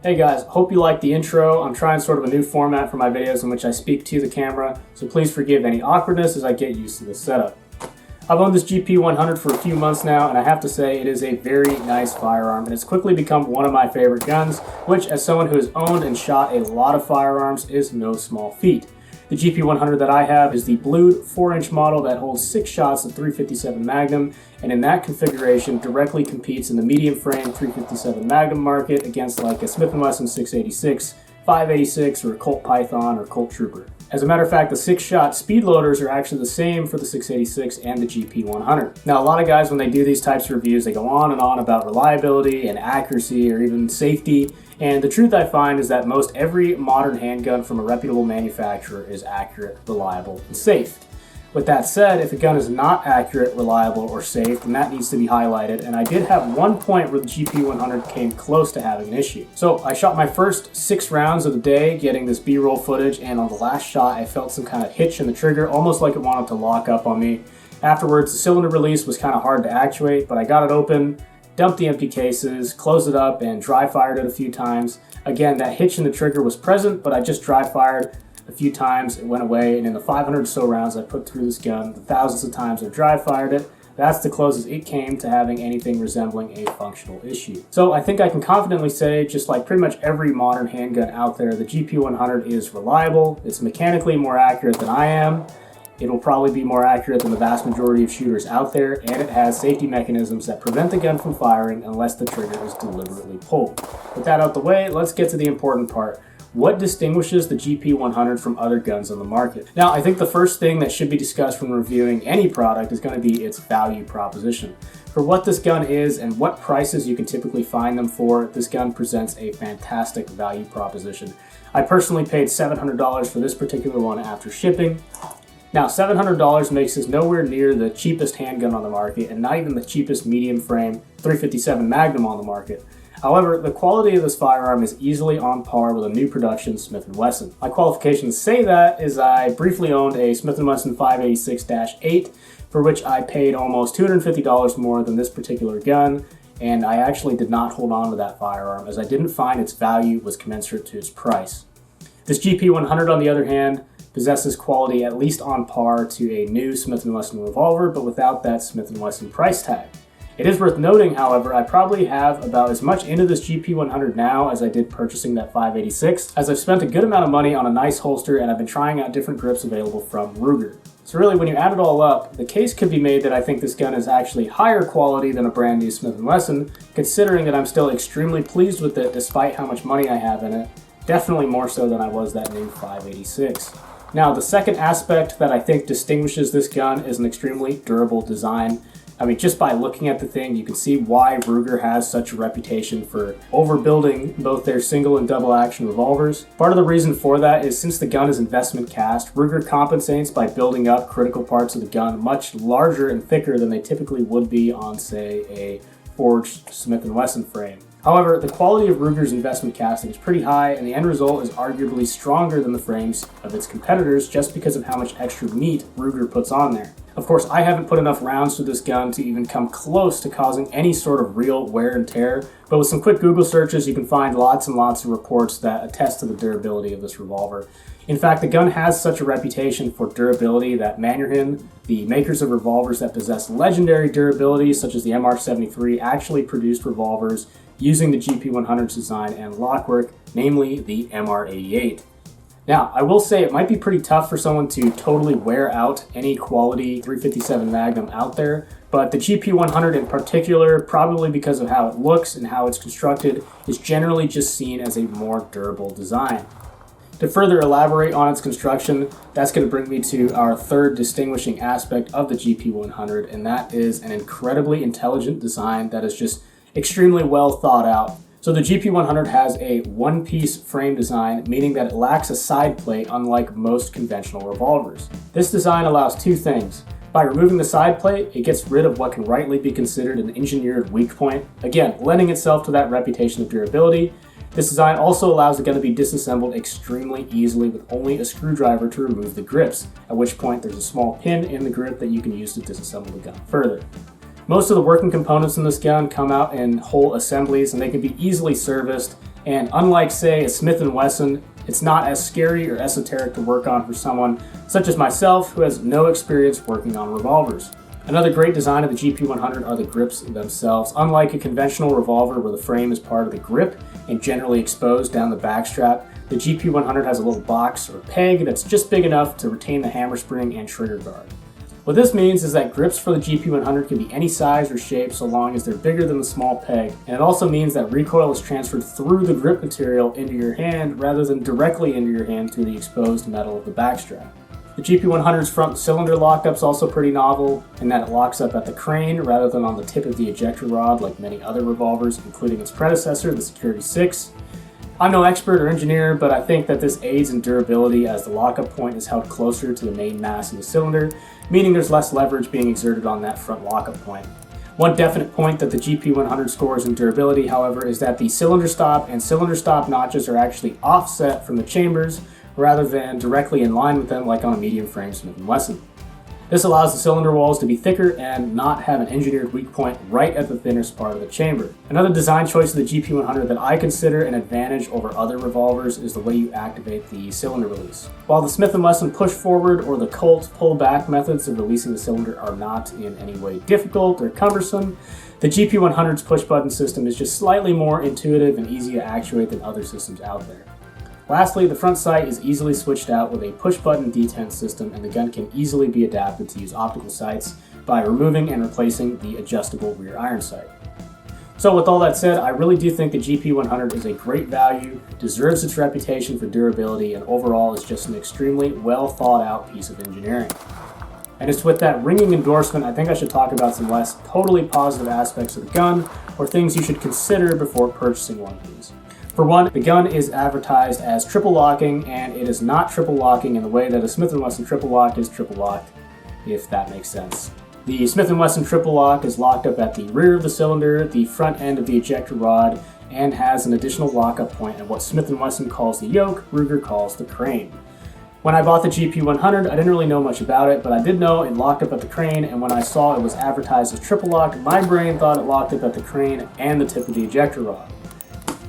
Hey guys, hope you liked the intro. I'm trying sort of a new format for my videos in which I speak to the camera, so please forgive any awkwardness as I get used to this setup. I've owned this GP100 for a few months now, and I have to say it is a very nice firearm, and it's quickly become one of my favorite guns, which as someone who has owned and shot a lot of firearms is no small feat. The GP100 that I have is the blued 4-inch model that holds 6 shots of .357 Magnum, and in that configuration directly competes in the medium frame .357 Magnum market against like a Smith & Wesson 686, 586, or a Colt Python or Colt Trooper. As a matter of fact, the 6-shot speed loaders are actually the same for the 686 and the GP100. Now, a lot of guys, when they do these types of reviews, they go on and on about reliability and accuracy or even safety. And the truth I find is that most every modern handgun from a reputable manufacturer is accurate, reliable, and safe. With that said, if a gun is not accurate, reliable, or safe, then that needs to be highlighted, and I did have one point where the GP100 came close to having an issue. So I shot my first 6 rounds of the day getting this B-roll footage, and on the last shot I felt some kind of hitch in the trigger, almost like it wanted to lock up on me. Afterwards, the cylinder release was kind of hard to actuate, but I got it open, dumped the empty cases, closed it up, and dry fired it a few times. Again, that hitch in the trigger was present, but I just dry fired a few times, it went away, and in the 500 or so rounds I put through this gun, the thousands of times I've dry fired it, that's the closest it came to having anything resembling a functional issue. So I think I can confidently say, just like pretty much every modern handgun out there, the GP100 is reliable, it's mechanically more accurate than I am, it will probably be more accurate than the vast majority of shooters out there, and it has safety mechanisms that prevent the gun from firing unless the trigger is deliberately pulled. With that out the way, let's get to the important part. What distinguishes the GP100 from other guns on the market? Now, I think the first thing that should be discussed when reviewing any product is going to be its value proposition. For what this gun is and what prices you can typically find them for, this gun presents a fantastic value proposition. I personally paid $700 for this particular one after shipping. Now, $700 makes this nowhere near the cheapest handgun on the market and not even the cheapest medium frame .357 Magnum on the market. However, the quality of this firearm is easily on par with a new production Smith & Wesson. My qualifications say that is I briefly owned a Smith & Wesson 586-8 for which I paid almost $250 more than this particular gun, and I actually did not hold on to that firearm as I didn't find its value was commensurate to its price. This GP100, on the other hand, possesses quality at least on par to a new Smith & Wesson revolver, but without that Smith & Wesson price tag. It is worth noting, however, I probably have about as much into this GP100 now as I did purchasing that 586, as I've spent a good amount of money on a nice holster and I've been trying out different grips available from Ruger. So really, when you add it all up, the case could be made that I think this gun is actually higher quality than a brand new Smith & Wesson, considering that I'm still extremely pleased with it despite how much money I have in it, definitely more so than I was that new 586. Now, the second aspect that I think distinguishes this gun is an extremely durable design. I mean, just by looking at the thing, you can see why Ruger has such a reputation for overbuilding both their single and double action revolvers. Part of the reason for that is since the gun is investment cast, Ruger compensates by building up critical parts of the gun much larger and thicker than they typically would be on, say, a forged Smith & Wesson frame. However, the quality of Ruger's investment casting is pretty high, and the end result is arguably stronger than the frames of its competitors just because of how much extra meat Ruger puts on there. Of course, I haven't put enough rounds through this gun to even come close to causing any sort of real wear and tear, but with some quick Google searches you can find lots and lots of reports that attest to the durability of this revolver. In fact, the gun has such a reputation for durability that Magnum, the makers of revolvers that possess legendary durability such as the MR73, actually produced revolvers using the GP100's design and lockwork, namely the MR88. Now, I will say it might be pretty tough for someone to totally wear out any quality .357 Magnum out there, but the GP100 in particular, probably because of how it looks and how it's constructed, is generally just seen as a more durable design. To further elaborate on its construction, that's going to bring me to our third distinguishing aspect of the GP100, and that is an incredibly intelligent design that is just extremely well thought out. So the GP100 has a one-piece frame design, meaning that it lacks a side plate unlike most conventional revolvers. This design allows two things. By removing the side plate, it gets rid of what can rightly be considered an engineered weak point, again, lending itself to that reputation of durability. This design also allows the gun to be disassembled extremely easily with only a screwdriver to remove the grips, at which point there's a small pin in the grip that you can use to disassemble the gun further. Most of the working components in this gun come out in whole assemblies and they can be easily serviced And unlike, say, a Smith & Wesson, it's not as scary or esoteric to work on for someone such as myself who has no experience working on revolvers. Another great design of the GP100 are the grips themselves. Unlike a conventional revolver where the frame is part of the grip and generally exposed down the backstrap, the GP100 has a little box or peg that's just big enough to retain the hammer spring and trigger guard. What this means is that grips for the GP100 can be any size or shape so long as they're bigger than the small peg, and it also means that recoil is transferred through the grip material into your hand rather than directly into your hand through the exposed metal of the backstrap. The GP100's front cylinder lockup is also pretty novel in that it locks up at the crane rather than on the tip of the ejector rod like many other revolvers, including its predecessor, the Security 6. I'm no expert or engineer, but I think that this aids in durability as the lockup point is held closer to the main mass of the cylinder, meaning there's less leverage being exerted on that front lockup point. One definite point that the GP100 scores in durability, however, is that the cylinder stop and cylinder stop notches are actually offset from the chambers rather than directly in line with them like on a medium frame Smith & Wesson. This allows the cylinder walls to be thicker and not have an engineered weak point right at the thinnest part of the chamber. Another design choice of the GP100 that I consider an advantage over other revolvers is the way you activate the cylinder release. While the Smith & Wesson push forward or the Colt pull back methods of releasing the cylinder are not in any way difficult or cumbersome, the GP100's push button system is just slightly more intuitive and easy to actuate than other systems out there. Lastly, the front sight is easily switched out with a push-button detent system, and the gun can easily be adapted to use optical sights by removing and replacing the adjustable rear iron sight. So with all that said, I really do think the GP100 is a great value, deserves its reputation for durability, and overall is just an extremely well thought out piece of engineering. And it's with that ringing endorsement, I think I should talk about some less totally positive aspects of the gun, or things you should consider before purchasing one of these. For one, the gun is advertised as triple locking, and it is not triple locking in the way that a Smith & Wesson triple lock is triple locked, if that makes sense. The Smith & Wesson triple lock is locked up at the rear of the cylinder, the front end of the ejector rod, and has an additional lockup point at what Smith & Wesson calls the yoke, Ruger calls the crane. When I bought the GP100, I didn't really know much about it, but I did know it locked up at the crane, and when I saw it was advertised as triple locked, my brain thought it locked up at the crane and the tip of the ejector rod.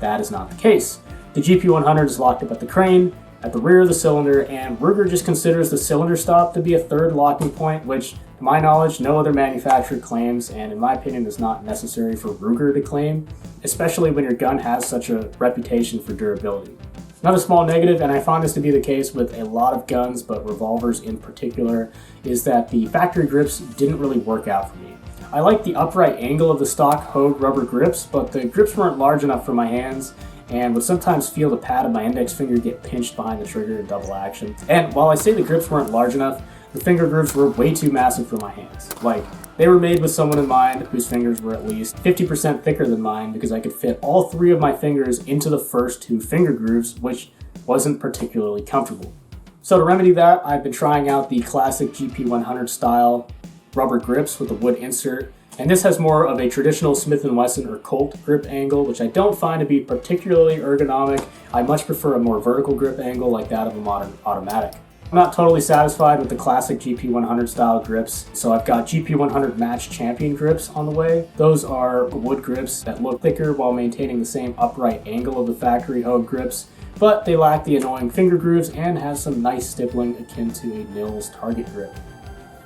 That is not the case. The GP100 is locked up at the crane, at the rear of the cylinder, and Ruger just considers the cylinder stop to be a third locking point, which, to my knowledge, no other manufacturer claims, and in my opinion is not necessary for Ruger to claim, especially when your gun has such a reputation for durability. Another small negative, and I find this to be the case with a lot of guns, but revolvers in particular, is that the factory grips didn't really work out for me. I like the upright angle of the stock Hogue rubber grips, but the grips weren't large enough for my hands and would sometimes feel the pad of my index finger get pinched behind the trigger in double action. And while I say the grips weren't large enough, the finger grooves were way too massive for my hands. Like, they were made with someone in mind whose fingers were at least 50% thicker than mine because I could fit all three of my fingers into the first two finger grooves, which wasn't particularly comfortable. So to remedy that, I've been trying out the classic GP100 style rubber grips with a wood insert, and this has more of a traditional Smith & Wesson or Colt grip angle, which I don't find to be particularly ergonomic. I much prefer a more vertical grip angle like that of a modern automatic. I'm not totally satisfied with the classic GP100 style grips, so I've got GP100 Match Champion grips on the way. Those are wood grips that look thicker while maintaining the same upright angle of the factory Hogue grips, but they lack the annoying finger grooves and have some nice stippling akin to a Mills target grip.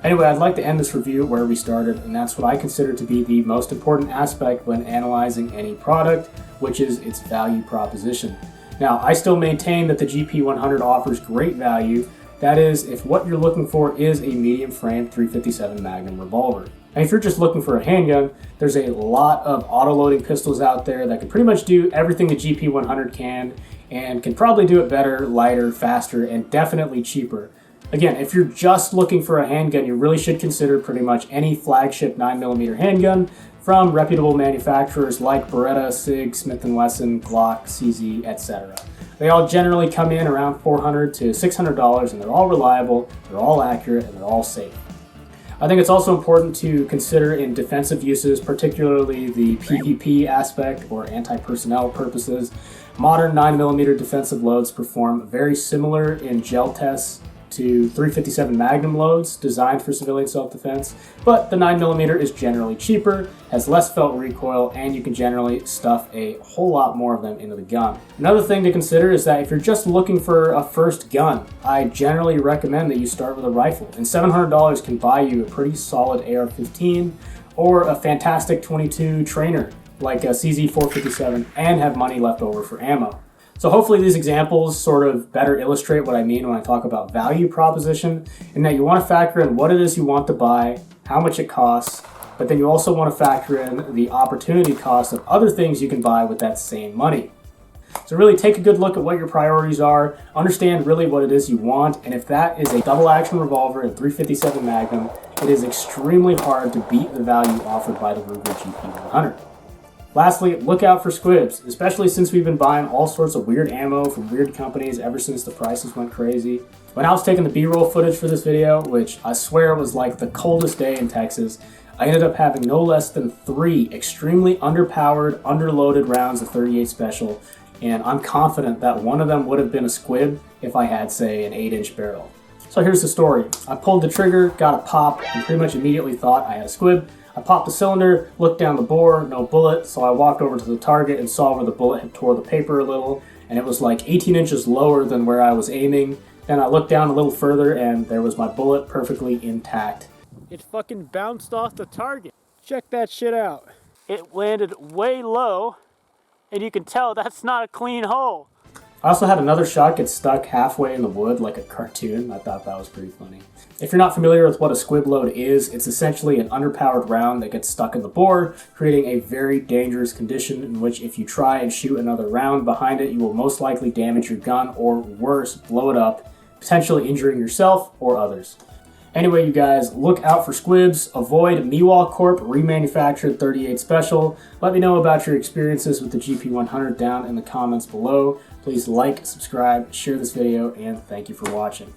Anyway, I'd like to end this review where we started, and that's what I consider to be the most important aspect when analyzing any product, which is its value proposition. Now, I still maintain that the GP100 offers great value. That is, if what you're looking for is a medium frame .357 Magnum revolver. And if you're just looking for a handgun, there's a lot of auto-loading pistols out there that can pretty much do everything the GP100 can, and can probably do it better, lighter, faster, and definitely cheaper. Again, if you're just looking for a handgun, you really should consider pretty much any flagship 9mm handgun from reputable manufacturers like Beretta, SIG, Smith & Wesson, Glock, CZ, etc. They all generally come in around $400 to $600, and they're all reliable, they're all accurate, and they're all safe. I think it's also important to consider in defensive uses, particularly the PvP aspect or anti-personnel purposes. Modern 9mm defensive loads perform very similar in gel tests to 357 Magnum loads designed for civilian self-defense, but the 9mm is generally cheaper, has less felt recoil, and you can generally stuff a whole lot more of them into the gun. Another thing to consider is that if you're just looking for a first gun, I generally recommend that you start with a rifle, and $700 can buy you a pretty solid AR-15 or a fantastic 22 trainer like a CZ457 and have money left over for ammo. So hopefully these examples sort of better illustrate what I mean when I talk about value proposition, and that you want to factor in what it is you want to buy, how much it costs, but then you also want to factor in the opportunity cost of other things you can buy with that same money. So really take a good look at what your priorities are, understand really what it is you want, and if that is a double action revolver and 357 Magnum, it is extremely hard to beat the value offered by the Ruger GP100. Lastly, look out for squibs, especially since we've been buying all sorts of weird ammo from weird companies ever since the prices went crazy. When I was taking the B-roll footage for this video, which I swear was like the coldest day in Texas, I ended up having no less than 3 extremely underpowered, underloaded rounds of 38 Special, and I'm confident that one of them would have been a squib if I had, say, an 8-inch barrel. So here's the story. I pulled the trigger, got a pop, and pretty much immediately thought I had a squib. I popped the cylinder, looked down the bore, no bullet, so I walked over to the target and saw where the bullet had tore the paper a little, and it was like 18 inches lower than where I was aiming. Then I looked down a little further and there was my bullet perfectly intact. It fucking bounced off the target. Check that shit out. It landed way low, and you can tell that's not a clean hole. I also had another shot get stuck halfway in the wood like a cartoon. I thought that was pretty funny. If you're not familiar with what a squib load is, it's essentially an underpowered round that gets stuck in the bore, creating a very dangerous condition in which if you try and shoot another round behind it, you will most likely damage your gun or worse, blow it up, potentially injuring yourself or others. Anyway, you guys, look out for squibs, avoid Miwok Corp remanufactured 38 Special. Let me know about your experiences with the GP100 down in the comments below. Please like, subscribe, share this video, and thank you for watching.